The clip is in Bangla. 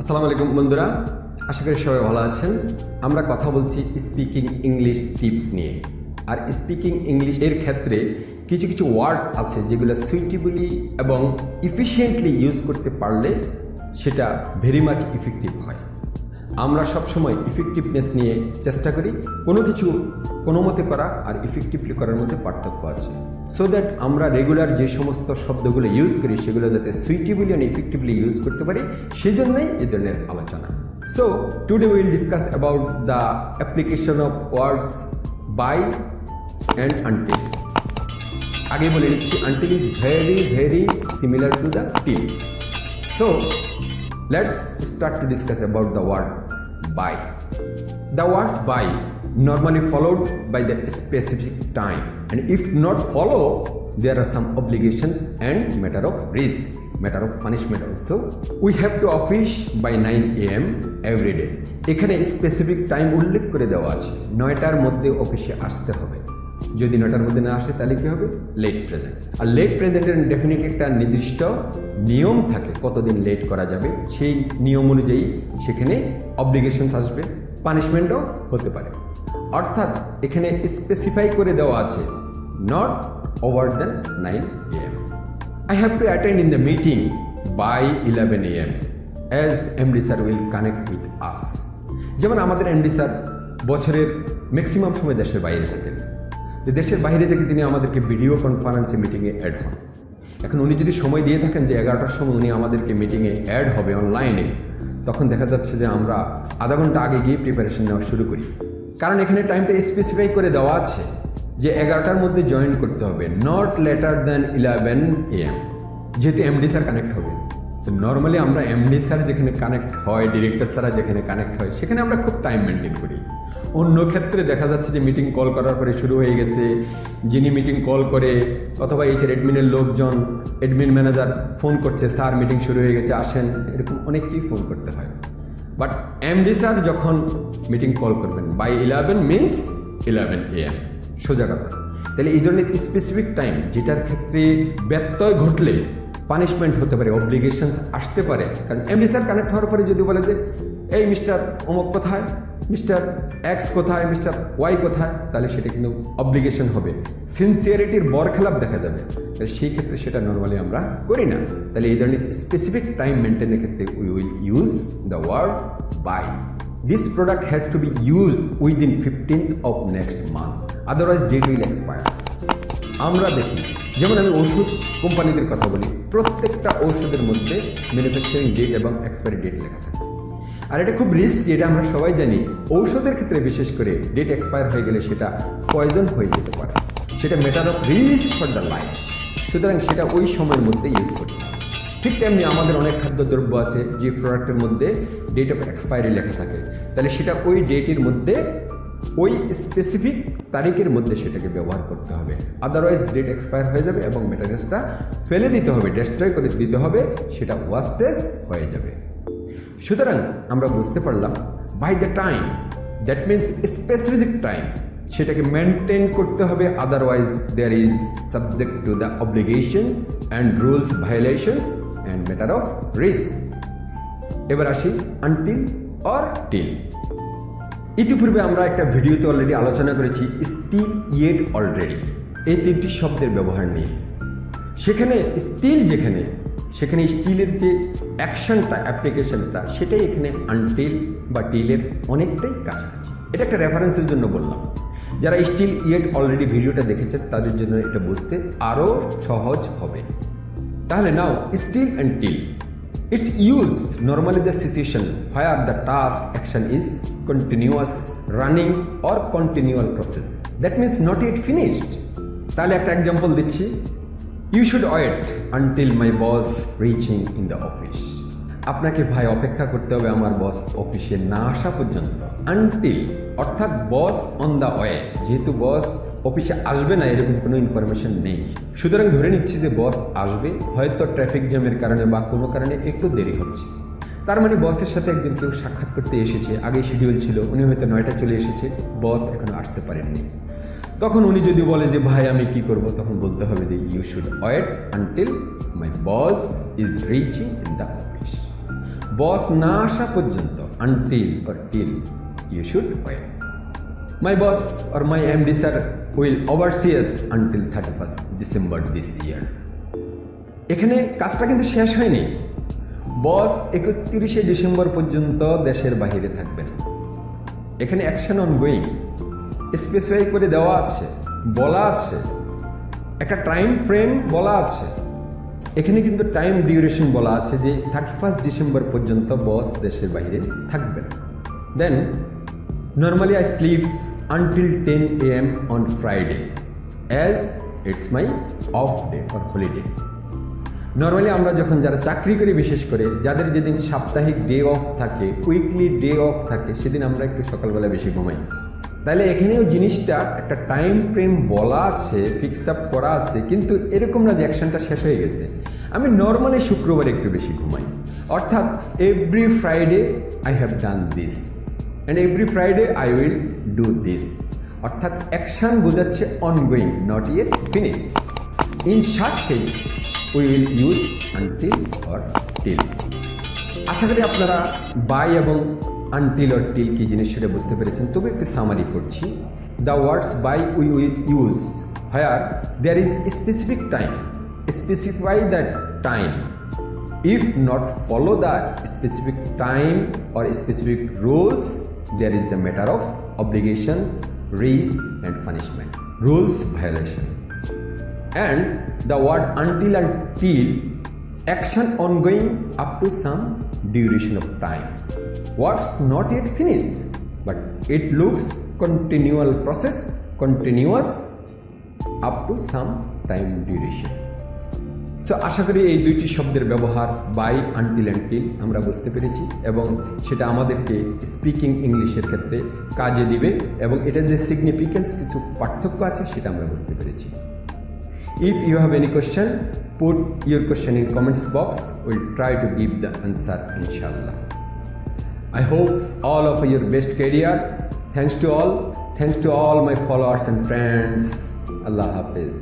আসসালামু আলাইকুম বন্ধুরা, আশা করি সবাই ভালো আছেন। আমরা কথা বলছি স্পিকিং ইংলিশ টিপস নিয়ে। আর স্পিকিং ইংলিশ এর ক্ষেত্রে কিছু কিছু ওয়ার্ড আছে যেগুলো সুইটেবলি এবং ইফিশিয়েন্টলি ইউজ করতে পারলে সেটা ভেরি মাচ ইফেক্টিভ হয়। আমরা সবসময় ইফেক্টিভনেস নিয়ে চেষ্টা করি, কোনো কিছু কোনো মতে করা আর ইফেক্টিভলি করার মধ্যে পার্থক্য আছে। সো দ্যাট আমরা রেগুলার যে সমস্ত শব্দগুলো ইউজ করি সেগুলো যাতে সুইটেবলি অ্যান্ড ইফেক্টিভলি ইউজ করতে পারি, সেজন্যই এই ধরনের আলোচনা। So today will discuss about the application of words by and until. আগে বলে নিচ্ছি, until is very very similar to the till. So let's start to discuss about the word by. The words by normally followed by the specific time, and if not follow, there are some obligations and matter of risk, matter of punishment also. We have to office by 9 AM every day. এখানে স্পেসিফিক টাইম উল্লেখ করে দেওয়া আছে, 9টার মধ্যে অফিসে আসতে হবে। যদি 9টার মধ্যে না আসে তাহলে কি হবে? Late present. আর লেট প্রেজেন্টের ডেফিনেটলি একটা নির্দিষ্ট নিয়ম থাকে কতদিন লেট করা যাবে, সেই নিয়ম অনুযায়ী সেখানে অব্লিগেশনস আসবে, পানিশমেন্টও হতে পারে। অর্থাৎ এখানে স্পেসিফাই করে দেওয়া আছে not over than 9 AM। I have to attend in the meeting by 11 AM as MD sir will connect with us. যেমন আমাদের এমডি স্যার বছরের ম্যাক্সিমাম সময় দেশের বাইরে থাকেন। দেশের বাইরে থেকে তিনি আমাদেরকে ভিডিও কনফারেন্সে মিটিংয়ে অ্যাড হন। এখন উনি যদি সময় দিয়ে থাকেন যে 11টার সময় উনি আমাদেরকে মিটিংয়ে অ্যাড হবে অনলাইনে, তখন দেখা যাচ্ছে যে আমরা আধা ঘন্টা আগে গিয়ে প্রিপারেশন নেওয়া শুরু করি। কারণ এখানে টাইমটা স্পেসিফাই করে দেওয়া আছে যে 11টার মধ্যে জয়েন করতে হবে, নট লেটার দ্যান 11 AM। যেহেতু এমডি স্যার কানেক্ট হবে, তো নর্মালি আমরা এমডি স্যার যেখানে কানেক্ট হয়, ডিরেক্টর স্যার যেখানে কানেক্ট হয়, সেখানে আমরা খুব টাইম মেনটেন করি। অন্য ক্ষেত্রে দেখা যাচ্ছে যে মিটিং কল করার পরে শুরু হয়ে গেছে, যিনি মিটিং কল করে অথবা এইচআর অ্যাডমিনের লোকজন, অ্যাডমিন ম্যানেজার ফোন করছে, স্যার মিটিং শুরু হয়ে গেছে আসেন, এরকম অনেককেই ফোন করতে হয়। বাট এমডি স্যার যখন মিটিং কল করবেন বাই 11 মিনস 11 AM, সোজা কথা। তাহলে এই ধরনের স্পেসিফিক টাইম যেটার ক্ষেত্রে ব্যত্যয় ঘটলে পানিশমেন্ট হতে পারে, অব্লিগেশনস আসতে পারে। কারণ এমডি স্যার কানেক্ট হওয়ার পরে যদি বলে যে এই মিস্টার অমুক কোথায়, মিস্টার এক্স কোথায়, মিস্টার ওয়াই কোথায়, তাহলে সেটা কিন্তু অব্লিগেশন হবে, সিনসিয়ারিটির বরখেলাপ দেখা যাবে। তাহলে সেই ক্ষেত্রে সেটা নর্মালি আমরা করি না। তাহলে এই ধরনের স্পেসিফিক টাইম মেনটেনের ক্ষেত্রে we will use the word by. This product has to be used within 15th of next month, otherwise date will expire. আমরা দেখি, যেমন আমি ওষুধ কোম্পানিদের কথা বলি, প্রত্যেকটা ঔষধের মধ্যে ম্যানুফ্যাকচারিং ডেট এবং এক্সপায়ারি ডেট লেখা থাকে। আর এটা খুব রিস্কি, এটা আমরা সবাই জানি। ঔষধের ক্ষেত্রে বিশেষ করে ডেট এক্সপায়ার হয়ে গেলে সেটা পয়জন হয়ে যেতে পারে, সেটা matter of risk for the life. সুতরাং সেটা ওই সময়ের মধ্যে ইউজ করতে হবে। ঠিক তেমনি আমাদের অনেক খাদ্যদ্রব্য আছে যে প্রোডাক্টের মধ্যে ডেট অফ এক্সপায়ারি লেখা থাকে, তাহলে সেটা ওই ডেটের মধ্যে, ওই স্পেসিফিক তারিখের মধ্যে সেটাকে ব্যবহার করতে হবে। আদারওয়াইজ ডেট এক্সপায়ার হয়ে যাবে এবং মেটেরিয়ালসটা ফেলে দিতে হবে, ডেস্ট্রয় করে দিতে হবে, সেটা ওয়াস্টেজ হয়ে যাবে। সুতরাং আমরা বুঝতে পারলাম by the time, that means specific time, সেটাকে মেনটেন করতে হবে, otherwise there is subject to the obligations and rules violations and matter of risk. এবার আসি আনটিল অর টিল। ইতিপূর্বে আমরা একটা ভিডিওতে অলরেডি আলোচনা করেছি স্টিল ইয়েট অলরেডি, এই তিনটি শব্দের ব্যবহার নিয়ে। সেখানে স্টিল যেখানে, সেখানে স্টিলের যে অ্যাকশনটা, অ্যাপ্লিকেশনটা, সেটাই এখানে আনটিল বা টিলের অনেকটাই কাছাকাছি। এটা একটা রেফারেন্সের জন্য বললাম। যারা স্টিল ইয়েট অলরেডি ভিডিওটা দেখেছেন তাদের জন্য এটা বুঝতে আরও সহজ হবে। তাহলে now still and till, it's use normally the situation where the task action is continuous, running or continual process, that means not it finished. তাহলে একটা এক্সাম্পল দিচ্ছি, you should wait until my boss reaching in the office. আপনাকে ভাই অপেক্ষা করতে হবে আমার বস অফিসে না আসা পর্যন্ত। আনটিল অর্থাৎ বস অন দ্য ওয়ে, যেহেতু বস অফিসে আসবে না এরকম কোনো ইনফরমেশন নেই, সুতরাং ধরে নিচ্ছি যে বস আসবে, হয়তো ট্রাফিক জ্যামের কারণে বা কোনো কারণে একটু দেরি হচ্ছে। তার মানে বসের সাথে একজন কেউ সাক্ষাৎ করতে এসেছে, আগে শিডিউল ছিল, উনি হয়তো 9টায় চলে এসেছে, বস এখনো আসতে পারেননি। তখন উনি যদি বলে যে ভাই আমি কি করব, তখন বলতে হবে যে you should wait until my boss is reaching in the office. Boss না আসা পর্যন্ত, until or till, you should wait. My boss or my MD sir will oversee us until 31st December this year. এখানে কাজটা কিন্তু শেষ হয়নি। বস 31শে ডিসেম্বর পর্যন্ত দেশের বাইরে থাকবেন। এখানে অ্যাকশন অনগোয়িং, স্পেসিফাই করে দেওয়া আছে, বলা আছে, একটা টাইম ফ্রেম বলা আছে। এখানে কিন্তু টাইম ডিউরেশন বলা আছে যে 31st ডিসেম্বর পর্যন্ত বস দেশের বাইরে থাকবেন। Then normally I sleep until 10 AM on Friday as it's my off day or holiday. Normally আমরা যখন যারা চাকরি করি, বিশেষ করে যাদের যেদিন সাপ্তাহিক ডে অফ থাকে, উইকলি ডে অফ থাকে, সেদিন আমরা একটু সকালবেলা বেশি ঘুমাই। তাহলে এখানেও জিনিসটা একটা টাইম ফ্রেম বলা আছে, ফিক্স আপ করা আছে, কিন্তু এরকম না যে অ্যাকশনটা শেষ হয়ে গেছে। আমি নর্মালি শুক্রবার একটু বেশি ঘুমাই, অর্থাৎ every Friday I have done this and every Friday I will do this. অর্থাৎ অ্যাকশন বোঝাচ্ছে ongoing, not yet finish. In such case we will use until or till. আশা করি আপনারা বাই এবং আনটিল অর টিল কি জিনিস সেটা বুঝতে পেরেছেন। তবে একটু সামারি করছি। The words by we will use where there is specific time, specify that time. If not follow the specific time or specific rules, there is the matter of obligations, risk and punishment, rules violation. And the word until and till, action ongoing up to some duration of time. What's not yet finished, but it looks continual process, continuous up to some time duration. So আশা করি এই দুইটি শব্দের ব্যবহার বাই, আনটিল অ্যান্ড টিল আমরা বুঝতে পেরেছি এবং সেটা আমাদেরকে স্পিকিং ইংলিশের ক্ষেত্রে কাজে দিবে এবং এটা যে সিগনিফিকেন্স কিছু পার্থক্য আছে সেটা আমরা বুঝতে পেরেছি। If you have any question, put your question in comments box, will try to give the answer ইনশাল্লাহ। I hope all of your best career. Thanks to all my followers and friends. Allah Hafiz.